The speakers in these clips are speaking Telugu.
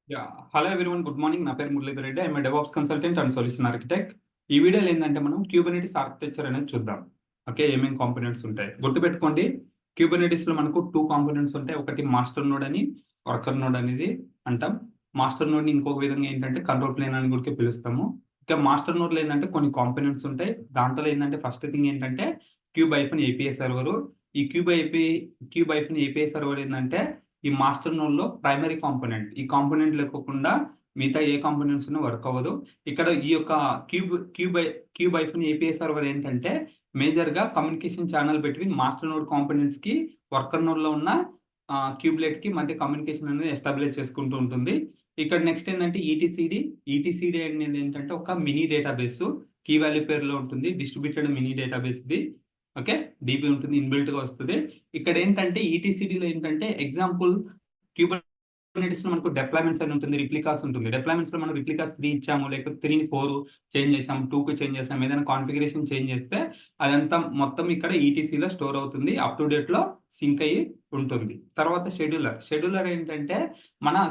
Hello everyone, good morning. నా పేరు Muralidhar Reddy. I'm DevOps consultant and solution architect. ఈ వీడియోలో ఏంటంటే మనం క్యూబర్నెటిస్ ఆర్కిటెక్చర్ అనేది చూద్దాం. ఓకే, ఏమేమి కాంపోనెంట్స్ ఉంటాయి గుర్తుపెట్టుకోండి. క్యూబర్నెటిస్ లో మనకు 2 కాంపోనెంట్స్ ఉంటాయి. ఒకటి మాస్టర్ నోడ్ అని, వర్కర్ నోడ్ అనేది అంటాం. మాస్టర్ నోడ్ ని ఇంకొక విధంగా ఏంటంటే కంట్రోల్ ప్లేన్ అని కూడా పిలుస్తాము. ఇక మాస్టర్ నోడ్ లో ఏంటంటే కొన్ని కాంపోనెంట్స్ ఉంటాయి. దాంట్లో ఏంటంటే ఫస్ట్ థింగ్ ఏంటంటే క్యూబ్ ఐఫన్ ఏపీఐ సర్వర్. ఈ క్యూబ్ ఐఫన్ ఏపీఐ సర్వర్ ఏంటంటే ఈ మాస్టర్ నోడ్ లో ప్రైమరీ కాంపోనెంట్. ఈ కాంపోనెంట్ లేకుండా మిగతా ఏ కాంపోనెంట్స్ వర్క్ అవ్వదు. ఇక్కడ ఈ యొక్క క్యూబ్ ఐఫోన్ ఏపీఐ సర్వర్ ఏంటంటే మేజర్ గా communication channel between master node components కి వర్కర్ నోడ్ లో ఉన్న క్యూబ్లెట్ కి మధ్య కమ్యూనికేషన్ అనేది ఎస్టాబ్లిష్ చేసుకుంటూ ఉంటుంది. ఇక్కడ నెక్స్ట్ ఏంటంటే ఈటీసీడీ అనేది ఏంటంటే ఒక మినీ డేటాబేస్, కీ వాల్యూ పేరులో ఉంటుంది. డిస్ట్రిబ్యూటెడ్ మినీ డేటాబేస్ ఇది. ఓకే, డీపీ ఉంటుంది, ఇన్బిల్ట్ గా వస్తుంది. ఇక్కడ ఏంటంటే ఈటీసీడీలో ఏంటంటే ఎగ్జాంపుల్ క్యూబర్నెటిస్ లో మనకు డిప్లాయ్మెంట్స్ అని ఉంటుంది, రిప్లికాస్ ఉంటుంది. డిప్లాయ్మెంట్స్ లో మనం రిప్లికాస్ 3 ఇచ్చాము, లేకపోతే 3ని 4 చేంజ్ చేసాము, 2కు చేంజ్ చేసాము, ఏదైనా కాన్ఫిగరేషన్ చేంజ్ చేస్తే అదంతా మొత్తం ఇక్కడ ఈటీసీలో స్టోర్ అవుతుంది, అప్ టు డేట్ లో సింక్ అయ్యి ఉంటుంది. తర్వాత షెడ్యూలర్ ఏంటంటే మన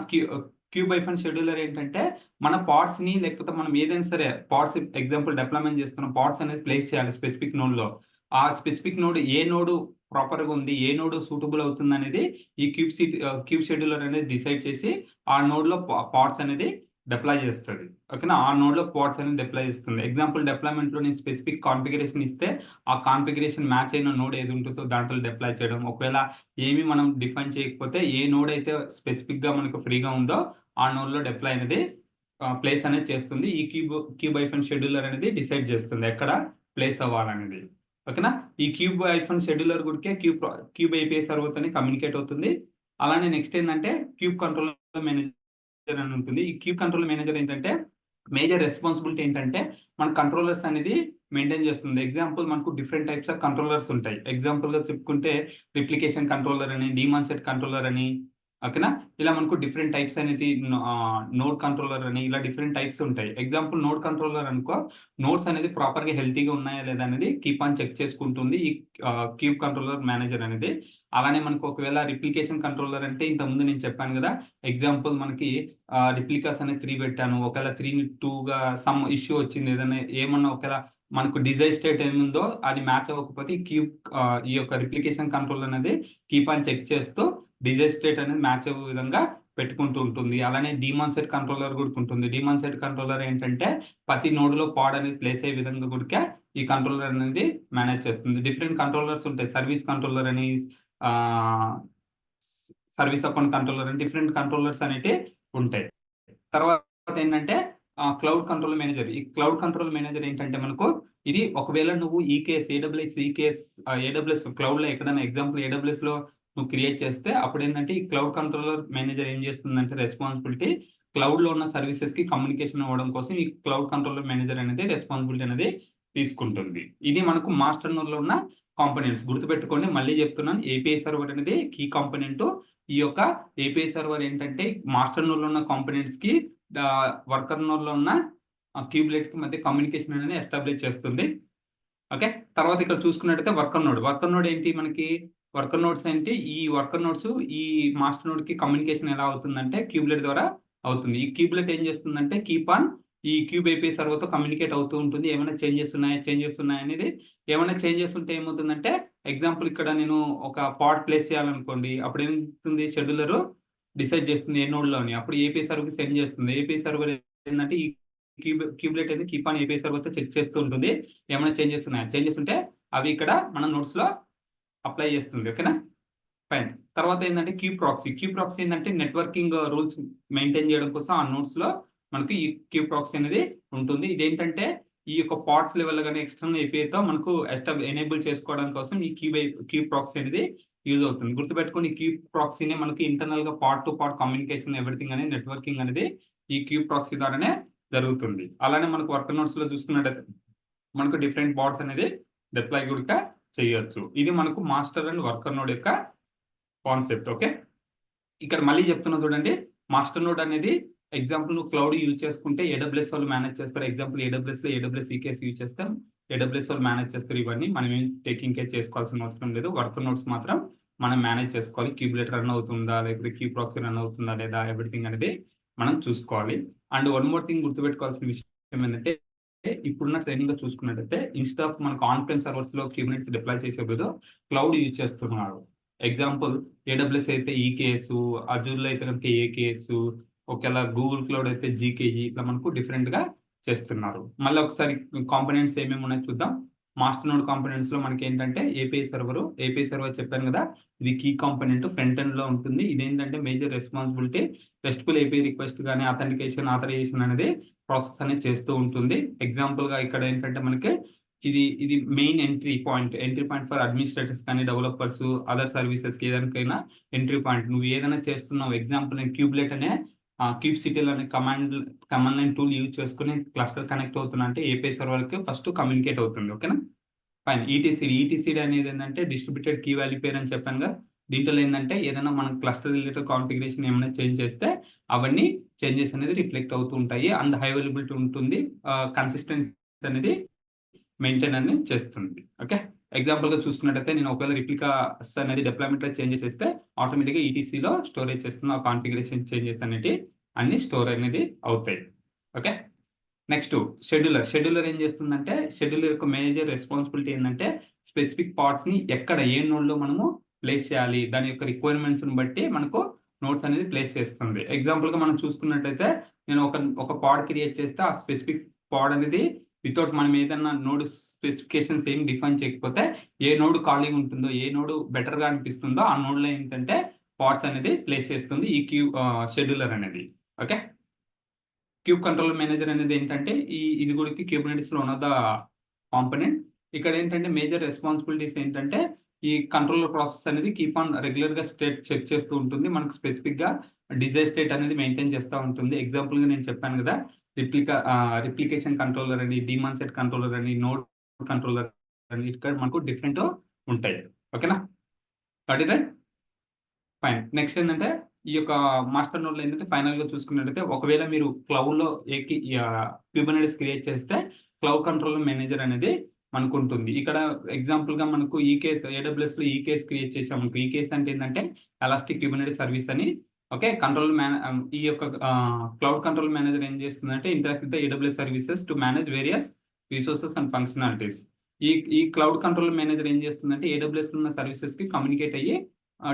క్యూబ్ ఐఫన్ షెడ్యూలర్ ఏంటంటే మన పార్ట్స్ ని, లేకపోతే మనం ఏదైనా సరే పార్ట్స్ ఎగ్జాంపుల్ డిప్లాయ్మెంట్ చేస్తున్న పార్ట్స్ అనేది ప్లేస్ చేయాలి స్పెసిఫిక్ నోడ్ లో. ఆ స్పెసిఫిక్ నోడ్ ఏ నోడ్ ప్రాపర్ గా ఉంది, ఏ నోడ్ సూటబుల్ అవుతుంది అనేది ఈ క్యూబ్ షెడ్యూలర్ అనేది డిసైడ్ చేసి ఆ నోడ్ లో పార్ట్స్ అనేది డిప్లాయ్ చేస్తుంది. ఓకేనా, ఆ నోడ్ లో పార్ట్స్ అనేది డిప్లాయ్ చేస్తుంది. ఎగ్జాంపుల్ డిప్లాయ్మెంట్ లో నేను స్పెసిఫిక్ కాన్ఫిగరేషన్ ఇస్తే ఆ కాన్ఫిగరేషన్ మ్యాచ్ అయిన నోడ్ ఏది ఉంటుందో దాంట్లో డిప్లాయ్ చేయడం. ఒకవేళ ఏమి మనం డిఫైన్ చేయకపోతే ఏ నోడ్ అయితే స్పెసిఫిక్ గా మనకు ఫ్రీగా ఉందో ఆ నోడ్ లో డిప్లాయ్ అనేది ప్లేస్ అనేది చేస్తుంది. ఈ క్యూబ్ ఐఫన్ షెడ్యూలర్ అనేది డిసైడ్ చేస్తుంది ఎక్కడ ప్లేస్ అవ్వాలనేది. ఓకేనా, ఈ క్యూబ్ ఐఫన్ షెడ్యూలర్ గుడికే క్యూబ్ ఏపీఐ సర్వర్ తోని కమ్యూనికేట్ అవుతుంది. అలానే నెక్స్ట్ ఏంటంటే క్యూబ్ కంట్రోల్ మేనేజర్ అని ఉంటుంది. ఈ క్యూబ్ కంట్రోల్ మేనేజర్ ఏంటంటే మేజర్ రెస్పాన్సిబిలిటీ ఏంటంటే మన కంట్రోలర్స్ అనేది మెయింటైన్ చేస్తుంది. ఎగ్జాంపుల్ మనకు డిఫరెంట్ టైప్స్ ఆఫ్ కంట్రోలర్స్ ఉంటాయి. ఎగ్జాంపుల్ గా చెప్పుకుంటే రిప్లికేషన్ కంట్రోలర్ అని, డీమాన్ సెట్ కంట్రోలర్ అని, ఓకేనా, ఇలా మనకు డిఫరెంట్ టైప్స్ అనేది నోడ్ కంట్రోలర్ అని, ఇలా డిఫరెంట్ టైప్స్ ఉంటాయి. ఎగ్జాంపుల్ నోడ్ కంట్రోలర్ అనుకో, నోడ్స్ అనేది ప్రాపర్ గా హెల్తీగా ఉన్నాయా లేదా అనేది కీప్ ఆన్ చెక్ చేసుకుంటుంది ఈ క్యూబ్ కంట్రోలర్ మేనేజర్ అనేది. అలానే మనకు ఒకవేళ రిప్లికేషన్ కంట్రోలర్ అంటే ఇంతకుముందు నేను చెప్పాను కదా, ఎగ్జాంపుల్ మనకి రిప్లికాస్ అనేది 3 పెట్టాను, ఒకవేళ 3ని 2గా సమ్ ఇష్యూ వచ్చింది, ఏదైనా ఏమన్నా ఒకవేళ మనకు డిజైర్ స్టేట్ ఏముందో అది మ్యాచ్ అవ్వకపోతే ఈ యొక్క రిప్లికేషన్ కంట్రోల్ అనేది కీప్ ఆన్ చెక్ చేస్తూ డిజైర్ స్టేట్ అనేది మ్యాచ్ అయ్యే విధంగా పెట్టుకుంటూ ఉంటుంది. అలానే డీమాన్ సెట్ కంట్రోలర్ కూడా ఉంటుంది. డీమాన్ సెట్ కంట్రోలర్ ఏంటంటే ప్రతి నోడ్ లో పాడ్ అనేది ప్లేస్ అయ్యే విధంగా కూడా ఈ కంట్రోలర్ అనేది మేనేజ్ చేస్తుంది. డిఫరెంట్ కంట్రోలర్స్ ఉంటాయి. సర్వీస్ కంట్రోలర్ అని, సర్వీస్ అకౌంట్ కంట్రోలర్ అని, డిఫరెంట్ కంట్రోలర్స్ అనేవి ఉంటాయి. తర్వాత ఏంటంటే క్లౌడ్ కంట్రోల్ మేనేజర్. ఈ క్లౌడ్ కంట్రోల్ మేనేజర్ ఏంటంటే మనకు ఇది ఒకవేళ నువ్వు ఏడబ్ల్యూఎస్ క్లౌడ్ లో ఎక్కడైనా ఎగ్జాంపుల్ ఏడబ్ల్యూఎస్ లో నువ్వు క్రియేట్ చేస్తే అప్పుడు ఏంటంటే ఈ క్లౌడ్ కంట్రోలర్ మేనేజర్ ఏం చేస్తుందంటే రెస్పాన్సిబిలిటీ క్లౌడ్ లో ఉన్న సర్వీసెస్ కి కమ్యూనికేషన్ అవ్వడం కోసం ఈ క్లౌడ్ కంట్రోలర్ మేనేజర్ అనేది రెస్పాన్సిబిలిటీ అనేది తీసుకుంటుంది. ఇది మనకు మాస్టర్ నోడ్ లో ఉన్న కాంపోనెంట్స్. గుర్తుపెట్టుకోండి, మళ్ళీ చెప్తున్నాను, ఏపీఐ సర్వర్ అనేది కీ కాంపోనెంట్. ఈ యొక్క ఏపీఐ సర్వర్ ఏంటంటే మాస్టర్ నోడ్ లో ఉన్న కాంపోనెంట్స్ కి వర్కర్ నోడ్ లో ఉన్న క్యూబ్లెట్ కి మధ్య కమ్యూనికేషన్ అనేది ఎస్టాబ్లిష్ చేస్తుంది. ఓకే, తర్వాత ఇక్కడ చూసుకున్నట్టయితే వర్కర్ నోడ్ ఏంటి మనకి, వర్కర్ నోడ్స్ ఏంటి, ఈ వర్కర్ నోడ్స్ ఈ మాస్టర్ నోడ్ కి కమ్యూనికేషన్ ఎలా అవుతుందంటే క్యూబ్లెట్ ద్వారా అవుతుంది. ఈ క్యూబ్లెట్ ఏం చేస్తుందంటే కీప్ ఆన్ ఈ క్యూబ్ ఏపీఐ సర్వర్ తో కమ్యూనికేట్ అవుతూ ఉంటుంది. ఏమైనా చేంజెస్ ఉన్నాయా అనేది, ఏమైనా చేంజెస్ ఉంటే ఏమవుతుందంటే ఎగ్జాంపుల్ ఇక్కడ నేను ఒక పాడ్ ప్లేస్ చేయాలనుకోండి, అప్పుడు ఏమవుతుంది, షెడ్యూలర్ డిసైడ్ చేస్తుంది ఏ నోడ్ లోని, అప్పుడు ఏపీఐ సర్వర్ కి సెండ్ చేస్తుంది. ఏపీఐ సర్వర్ ఏంటంటే ఈ క్యూబ్లెట్ అనేది కీప్ ఆన్ ఏపీఐ సర్వర్ తో చెక్ చేస్తూ ఉంటుంది. ఏమైనా చేంజెస్ ఉంటే అవి ఇక్కడ మన నోట్స్ లో అప్లై చేస్తుంది. ఓకేనా, ఫైన్. తర్వాత ఏంటంటే క్యూబ్ ప్రాక్సీ ఏంటంటే నెట్వర్కింగ్ రూల్స్ మెయింటైన్ చేయడం కోసం ఆ నోట్స్ లో మనకి ఈ క్యూబ్ ప్రాక్సీ అనేది ఉంటుంది. ఇదేంటంటే ఈ యొక్క పార్ట్స్ లెవెల్ గానీ ఎక్స్టర్నల్ ఏపీఐతో మనకు ఎనేబుల్ చేసుకోవడం కోసం ఈ క్యూబ్ ప్రాక్సీ అనేది యూజ్ అవుతుంది. గుర్తుపెట్టుకుని ఈ క్యూబ్ ప్రాక్సీనే మనకి ఇంటర్నల్ గా part to part communication everything అనేది నెట్వర్కింగ్ అనేది ఈ క్యూబ్ ప్రాక్సీ ద్వారానే జరుగుతుంది. అలానే మనకు వర్క్ నోట్స్ లో చూసుకున్నట్టయితే మనకు డిఫరెంట్ పార్ట్స్ అనేది డిప్లాయ్ కూడా చేయొచ్చు. ఇది మనకు మాస్టర్ అండ్ వర్కర్ నోడ్ యొక్క కాన్సెప్ట్. ఓకే, ఇక్కడ మళ్ళీ చెప్తున్నా చూడండి, మాస్టర్ నోడ్ అనేది ఎగ్జాంపుల్ నువ్వు క్లౌడ్ యూజ్ చేసుకుంటే ఏడబ్ల్యూఎస్ వాళ్ళు మేనేజ్ చేస్తారు. ఎగ్జాంపుల్ ఏడబ్ల్యూఎస్ లో ఏడబ్ల్యూఎస్ ఈకేఎస్ యూజ్ చేస్తాం, ఏడబ్ల్యూఎస్ వాళ్ళు మేనేజ్ చేస్తారు. ఇవన్నీ మనం ఏం టేకింగ్ కేర్ చేసుకోవాల్సిన అవసరం లేదు. వర్కర్ నోడ్స్ మాత్రం మనం మేనేజ్ చేసుకోవాలి. క్యూబ్లెట్ రన్ అవుతుందా, లేకపోతే క్యూబ్ ప్రాక్సీ రన్ అవుతుందా లేదా, ఎవ్రీథింగ్ అనేది మనం చూసుకోవాలి. అండ్ వన్ మోర్ థింగ్ గుర్తుపెట్టుకోవాల్సిన విషయం ఏంటంటే ఇప్పుడున్న ట్రైనింగ్ లో చూసుకున్నట్టయితే ఇన్స్టా ఆఫ్ మనకు ఆన్ ప్రైమ్ సర్వర్స్ లో క్యూబర్నెటిస్ డిప్లాయ్ చేసే బదులు క్లౌడ్ యూజ్ చేస్తున్నారు. ఎగ్జాంపుల్ ఏడబ్ల్యూఎస్ అయితే ఈకేఎస్, అజూర్ లో అయితే కనుక ఏకేఎస్, ఒకవేళ గూగుల్ క్లౌడ్ అయితే జీకేఈ, ఇట్లా మనకు డిఫరెంట్ గా చేస్తున్నారు. మళ్ళీ ఒకసారి కాంపోనెంట్స్ ఏమేమి ఉన్నాయో చూద్దాం. మాస్టర్ నోడ్ కాంపోనెంట్స్ లో మనకి ఏంటంటే ఏపీఐ సర్వర్ చెప్పాను కదా, ఇది కీ కాంపోనెంట్ ఫ్రంట్ ఎండ్ లో ఉంటుంది. ఇదేంటంటే major responsibility RESTful API request కానీ ఆథరైజేషన్ అనేది ప్రాసెస్ అనేది చేస్తూ ఉంటుంది. ఎగ్జాంపుల్ గా ఇక్కడ ఏంటంటే మనకి ఇది main entry point for administrators కానీ డెవలపర్స్ అదర్ సర్వీసెస్ కి ఏదానికైనా ఎంట్రీ పాయింట్. నువ్వు ఏదైనా చేస్తున్నావు, ఎగ్జాంపుల్ నేను క్యూబ్లెట్ అనే క్యూబ్సిటీల్ అనే కమాండ్ లైన్ టూల్ యూజ్ చేసుకుని క్లస్టర్ కనెక్ట్ అవుతున్నా అంటే ఏపీఐ సర్వర్ కి ఫస్ట్ కమ్యూనికేట్ అవుతుంది. ఓకేనా, ఫైన్. ఈటీసీడీ అనేది ఏంటంటే డిస్ట్రిబ్యూటెడ్ కీ వాల్యూ పేర్ అని చెప్పాను కదా. దీంట్లో ఏంటంటే ఏదైనా మనం క్లస్టర్ రిలేటెడ్ కాన్ఫిగరేషన్ ఏమైనా చేంజ్ చేస్తే అవన్నీ చేంజెస్ అనేది రిఫ్లెక్ట్ అవుతూ ఉంటాయి. అండ్ హై అవైలబిలిటీ ఉంటుంది, కన్సిస్టెంట్ అనేది మెయింటైన్ అనేది చేస్తుంది. ఓకే, ఎగ్జాంపుల్ గా చూసుకున్నట్టయితే నేను ఒకవేళ రిప్లికాస్ అనేది డిప్లాయ్మెంట్ లో చేంజెస్ చేస్తే ఆటోమేటిక్ గా ఈటీసీలో స్టోరేజ్ చేస్తున్న కాన్ఫిగరేషన్ చేంజెస్ అనేది అన్ని స్టోర్ అనేది అవుతాయి. ఓకే, నెక్స్ట్ షెడ్యూలర్ ఏం చేస్తుందంటే షెడ్యూలర్ యొక్క మేజర్ రెస్పాన్సిబిలిటీ ఏంటంటే స్పెసిఫిక్ పార్ట్స్ ని ఎక్కడ ఏ నోడ్ లో మనము ప్లేస్ చేయాలి, దాని యొక్క రిక్వైర్మెంట్స్ ని బట్టి మనకు నోట్స్ అనేది ప్లేస్ చేస్తుంది. ఎగ్జాంపుల్ గా మనం చూసుకున్నట్టయితే నేను ఒక పాడ్ క్రియేట్ చేస్తే ఆ స్పెసిఫిక్ పాడ్ అనేది వితౌట్ మనం ఏదన్నా నోడ్ స్పెసిఫికేషన్స్ ఏం డిఫైన్ చేయకపోతే ఏ నోడ్ ఖాళీగా ఉంటుందో, ఏ నోడ్ బెటర్ గా అనిపిస్తుందో ఆ నోడ్ లో ఏంటంటే పార్ట్స్ అనేది ప్లేస్ చేస్తుంది ఈ షెడ్యూలర్ అనేది. ఓకే, క్యూబ్ కంట్రోల్ మేనేజర్ అనేది ఏంటంటే ఇది కూడా క్యూబర్నెటిస్ లో వన్ ఆఫ్ ద కాంపోనెంట్. ఇక్కడ ఏంటంటే మేజర్ రెస్పాన్సిబిలిటీస్ ఏంటంటే ఈ కంట్రోలర్ ప్రాసెస్ అనేది కీప్ ఆన్ రెగ్యులర్ గా స్టేట్ చెక్ చేస్తూ ఉంటుంది. మనకు స్పెసిఫిక్ గా డిజైర్ స్టేట్ అనేది మెయింటైన్ చేస్తూ ఉంటుంది. ఎగ్జాంపుల్ గా నేను చెప్పాను కదా, రిప్లికేషన్ కంట్రోలర్ అని, డీమాన్ సెట్ కంట్రోలర్ అని, నోడ్ కంట్రోలర్ అని, ఇక్కడ మనకు డిఫరెంట్ ఉంటాయి. ఓకేనా, రైట్, ఫైన్. నెక్స్ట్ ఏంటంటే ఈ యొక్క మాస్టర్ నోడ్ లో ఏంటంటే ఫైనల్ గా చూసుకున్నట్టయితే ఒకవేళ మీరు క్లౌడ్ లో క్యూబర్నెటిస్ క్రియేట్ చేస్తే క్లౌడ్ కంట్రోల్ మేనేజర్ అనేది మనకు ఉంటుంది. ఇక్కడ ఎగ్జాంపుల్ గా మనకు ఏడబ్ల్యూఎస్ లో ఈకేఎస్ క్రియేట్ చేసాం. మనకు ఈకేఎస్ అంటే ఏంటంటే ఎలాస్టిక్ క్యూబర్నెటిస్ సర్వీస్ అని. ఓకే, ఈ యొక్క క్లౌడ్ కంట్రోల్ మేనేజర్ ఏం చేస్తుందంటే interact with AWS services to manage various resources and functionalities. ఈ క్లౌడ్ కంట్రోల్ మేనేజర్ ఏం చేస్తుందంటే ఏడబ్ల్యూఎస్ ఉన్న సర్వీసెస్ కి కమ్యూనికేట్ అయ్యి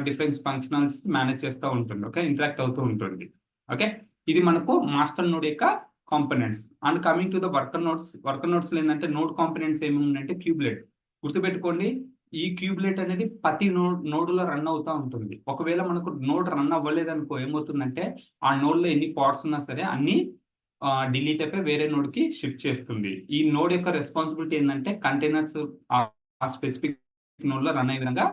డిఫరెంట్ ఫంక్షనల్స్ మేనేజ్ చేస్తూ ఉంటుంది. ఓకే, ఇంటరాక్ట్ అవుతూ ఉంటుంది. ఓకే, ఇది మనకు మాస్టర్ నోడ్ యొక్క components. And coming to the worker nodes లో ఏంటంటే నోడ్ కాంపోనెంట్స్ ఏమి ఉన్నాయంటే క్యూబ్లెట్. గుర్తుపెట్టుకోండి, ఈ క్యూబ్లెట్ అనేది ప్రతి నోడ్ లో రన్ అవుతూ ఉంటుంది. ఒకవేళ మనకు నోడ్ రన్ అవ్వలేదు అనుకో ఏమవుతుందంటే ఆ నోడ్ లో ఎన్ని పార్ట్స్ ఉన్నా సరే అన్ని డిలీట్ అయిపోయి వేరే నోడ్ కి షిఫ్ట్ చేస్తుంది. ఈ నోడ్ యొక్క రెస్పాన్సిబిలిటీ ఏంటంటే కంటైనర్స్ ఆ స్పెసిఫిక్ నోడ్ లో రన్ అయ్యే విధంగా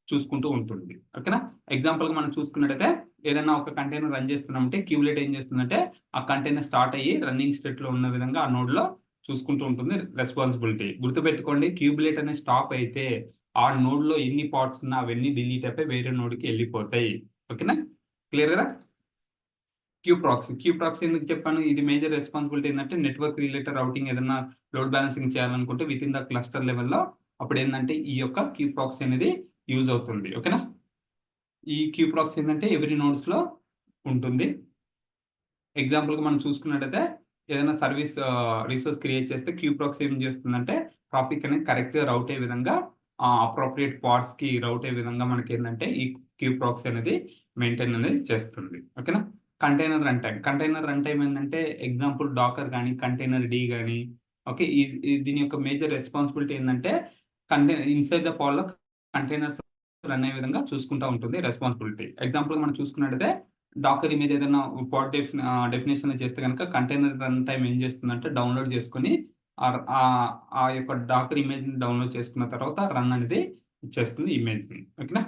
చూసుకుంటూ ఉంటుంది. ఓకేనా, ఎగ్జాంపుల్ గా మనం చూసుకున్నట్టయితే ఏదైనా ఒక కంటైనర్ రన్ చేస్తున్నామంటే క్యూబ్లెట్ ఏం చేస్తుందంటే ఆ కంటైనర్ స్టార్ట్ అయ్యి రన్నింగ్ స్టేట్ లో ఉన్న విధంగా ఆ నోడ్ లో చూసుకుంటూ ఉంటుంది రెస్పాన్సిబిలిటీ. గుర్తుపెట్టుకోండి, క్యూబ్లెట్ అనేది స్టాప్ అయితే ఆ నోడ్ లో ఎన్ని పార్ట్స్ ఉన్నా అవన్నీ డిలీట్ అయిపోయి వేరే నోడ్ కి వెళ్ళిపోతాయి. ఓకేనా, క్లియర్ కదా. క్యూ ప్రాక్సీ ఎందుకు చెప్పాను, ఇది మేజర్ రెస్పాన్సిబిలిటీ ఏంటంటే నెట్వర్క్ రిలేటెడ్ రౌటింగ్ ఏదైనా లోడ్ బ్యాలెన్సింగ్ చేయాలనుకుంటే విత్ ఇన్ ద క్లస్టర్ లెవెల్లో అప్పుడు ఏంటంటే ఈ యొక్క క్యూ ప్రాక్సీ అనేది యూజ్ అవుతుంది. ఓకేనా, ఈ క్యూ ప్రాక్సీ ఏంటంటే ఎవ్రీ నోడ్స్ లో ఉంటుంది. ఎగ్జాంపుల్ గా మనం చూసుకున్నట్టయితే ఏదైనా సర్వీస్ రిసోర్స్ క్రియేట్ చేస్తే క్యూ ప్రాక్సీ ఏం చేస్తుందంటే ట్రాఫిక్ అనేది కరెక్ట్ గా రౌట్ అయ్యే విధంగా అప్రోప్రియేట్ పార్ట్స్ కి రౌట్ అయ్యే విధంగా మనకి ఏంటంటే ఈ క్యూ ప్రాక్సీ అనేది మెయింటైన్ అనేది చేస్తుంది. ఓకేనా, కంటైనర్ రన్ టైం ఏంటంటే ఎగ్జాంపుల్ డాకర్ కానీ కంటైనర్ డి కానీ. ఓకే, దీని యొక్క మేజర్ రెస్పాన్సిబిలిటీ ఏంటంటే ఇన్సైడ్ ద పాడ్ లో కంటైనర్స్ రన్ అయ్యే విధంగా చూసుకుంటూ ఉంటుంది రెస్పాన్సిబిలిటీ. ఎగ్జాంపుల్ మనం చూసుకున్నట్టయితే డాకర్ ఇమేజ్ ఏదైనా పాడ్ డెఫినేషన్ చేస్తే కనుక కంటైనర్ రన్ టైం ఏం చేస్తుందంటే డౌన్లోడ్ చేసుకుని ఆ యొక్క డాకర్ ఇమేజ్ ని డౌన్లోడ్ చేసుకున్న తర్వాత రన్ అనేది ఇచ్చేస్తుంది ఇమేజ్ ని. ఓకేనా,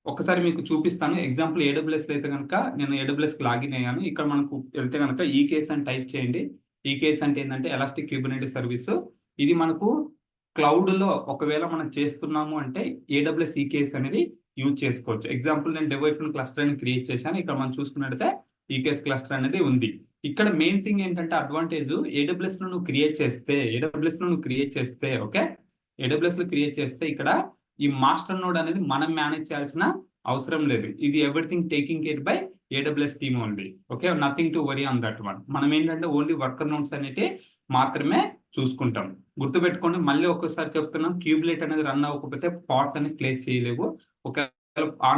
ఒకసారి మీకు చూపిస్తాను. ఎగ్జాంపుల్ ఏడబ్ల్యూఎస్ అయితే కనుక నేను ఏడబ్ల్యూఎస్ కి లాగిన్ అయ్యాను. ఇక్కడ మనకు వెళ్తే కనుక ఈ కేస్ అని టైప్ చేయండి. ఈ కేస్ అంటే ఏంటంటే ఎలాస్టిక్ క్యూబర్నెటిస్ సర్వీస్. ఇది మనకు క్లౌడ్ లో ఒకవేళ మనం చేస్తున్నాము అంటే ఏడబ్ల్యూఎస్ ఈ కేస్ అనేది యూజ్ చేసుకోవచ్చు. ఎగ్జాంపుల్ నేను డెవైఫన్ క్లస్టర్ అని క్రియేట్ చేశాను. ఇక్కడ మనం చూసుకున్నట్టయితే ఈ కేస్ క్లస్టర్ అనేది ఉంది. ఇక్కడ మెయిన్ థింగ్ ఏంటంటే అడ్వాంటేజ్ ఏడబ్ల్యూఎస్ లో నువ్వు క్రియేట్ చేస్తే ఓకే, ఏడబ్ల్యూఎస్ లో క్రియేట్ చేస్తే ఇక్కడ ఈ మాస్టర్ నోడ్ అనేది మనం మేనేజ్ చేయాల్సిన అవసరం లేదు. ఇది everything taking care bye AWS theme only. Okay, nothing to worry on that one. మనం ఏంటంటే ఓన్లీ వర్కర్ నోడ్స్ అనేవి మాత్రమే చూసుకుంటాం. గుర్తుపెట్టుకోండి, మళ్ళీ ఒక్కసారి చెప్తున్నాం, క్యూబ్లెట్ అనేది రన్ అవ్వకపోతే పార్ట్స్ అనేది ప్లేస్ చేయలేవు. ఒకవేళ ఆ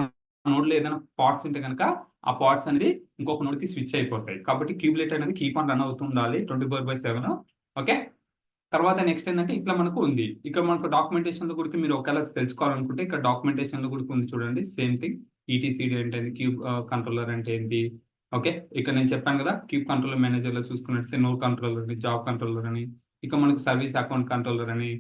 నోడ్లో ఏదైనా పార్ట్స్ ఉంటే కనుక ఆ పార్ట్స్ అనేది ఇంకొక నోడ్కి స్విచ్ అయిపోతాయి. కాబట్టి క్యూబ్లెట్ అనేది కీప్ ఆన్ రన్ అవుతుండాలి 24/7. ఓకే, తర్వాత నెక్స్ట్ ఏంటంటే ఇట్లా మనకు ఉంది. ఇక్కడ మనకు డాక్యుమెంటేషన్ లో కూడా మీరు ఒకవేళ తెలుసుకోవాలనుకుంటే ఇక్కడ డాక్యుమెంటేషన్ లో కూడా ఉంది చూడండి. సేమ్ థింగ్, ఈటీసీడీ అంటే ఏంటి, క్యూబ్ కంట్రోలర్ అంటే ఏంటి. ఓకే, ఇక్కడ నేను చెప్పాను కదా, క్యూబ్ కంట్రోలర్ మేనేజర్ లో చూసుకున్నట్లయితే నోడ్ కంట్రోలర్ అని, జాబ్ కంట్రోలర్ అని, ఇక మనకు సర్వీస్ అకౌంట్ కంట్రోలర్ అని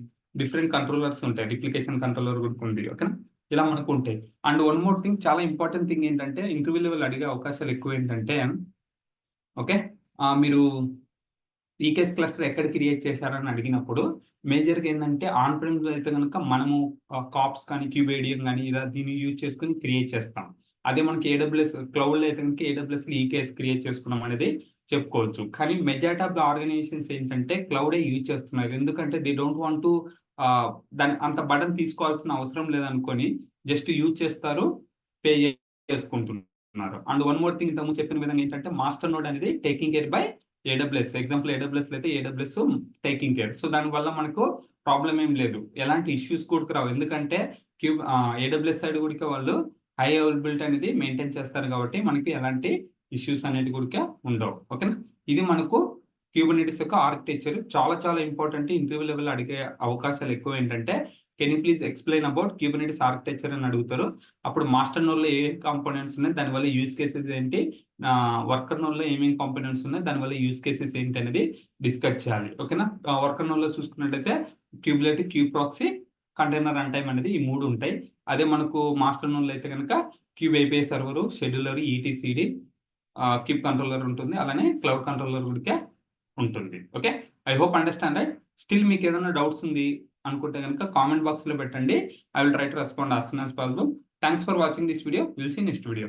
డిఫరెంట్ కంట్రోలర్స్ ఉంటాయి. రిప్లికేషన్ కంట్రోలర్ కూడా ఉంది. ఓకేనా, ఇలా మనకు ఉంటాయి. అండ్ వన్ మోర్ థింగ్, చాలా ఇంపార్టెంట్ థింగ్ ఏంటంటే ఇంటర్వ్యూ లెవెల్ అడిగే అవకాశాలు ఎక్కువ ఏంటంటే, ఓకే, మీరు ఈకేఎస్ క్లస్టర్ ఎక్కడ క్రియేట్ చేశారని అడిగినప్పుడు మేజర్గా ఏంటంటే ఆన్ ప్రిమ్స్ అయితే కనుక మనము కాప్స్ కానీ క్యూబేడియం కానీ ఇలా దీన్ని యూజ్ చేసుకుని క్రియేట్ చేస్తాం. అదే మనకి ఏడబ్ల్యూఎస్ క్లౌడ్లో అయితే కనుక ఏడబ్ల్యూఎస్లో ఈకేఎస్ క్రియేట్ చేసుకున్నాం అనేది చెప్పుకోవచ్చు. కానీ మెజారిటీ ఆఫ్ ద ఆర్గనైజేషన్స్ ఏంటంటే క్లౌడే యూజ్ చేస్తున్నారు. ఎందుకంటే దే డోంట్ వాంట్ టు దాని అంత బటన్ తీసుకోవాల్సిన అవసరం లేదనుకొని జస్ట్ యూజ్ చేస్తారు, పే చేసుకుంటున్నారు. అండ్ వన్ మోర్ థింగ్, ఇంతకుముందు చెప్పిన విధంగా ఏంటంటే మాస్టర్ నోడ్ అనేది taking care bye AWS. Example AWS అయితే ఏడబ్ల్యూఎస్ టేకింగ్ కేర్. సో దానివల్ల మనకు ప్రాబ్లం ఏం లేదు, ఎలాంటి ఇష్యూస్ కూడా రావు. ఎందుకంటే ఏడబ్ల్యూఎస్ సైడ్ కూడా వాళ్ళు హై అవైలబిలిటీ అనేది మెయింటైన్ చేస్తారు కాబట్టి మనకి ఎలాంటి ఇష్యూస్ అనేది కూడా ఉండవు. ఓకేనా, ఇది మనకు క్యూబర్నెటిస్ యొక్క ఆర్కిటెక్చర్. చాలా చాలా ఇంపార్టెంట్. ఇంటర్వ్యూ లెవెల్ అడిగే అవకాశాలు ఎక్కువ ఏంటంటే can you please explain about Kubernetes architecture అని అడుగుతారు. అప్పుడు మాస్టర్ నోడ్లో ఏ కాంపోనెంట్స్ ఉన్నాయి, దానివల్ల యూజ్ కేసెస్ ఏంటి, వర్కర్ నోడ్లో ఏమేమి కాంపోనెంట్స్ ఉన్నాయి, దానివల్ల యూజ్ కేసెస్ ఏంటి అనేది డిస్కస్ చేయాలి. ఓకేనా, వర్కర్ నోడ్లో చూసుకున్నట్టయితే cubelet, cube proxy, container run time అనేది ఈ మూడు ఉంటాయి. అదే మనకు మాస్టర్ నోడ్లో అయితే కనుక kube API server, scheduler, ETCD, kube controller ఉంటుంది. అలానే క్లౌడ్ కంట్రోలర్ కూడా ఉంటుంది. Okay, I hope understand right. Still మీకు ఏదైనా డౌట్స్ ఉంది అనుకుంటే కనుక కామెంట్ బాక్స్లో పెట్టండి. I will try to respond as soon as possible. Thanks for watching this video. We'll see you next video.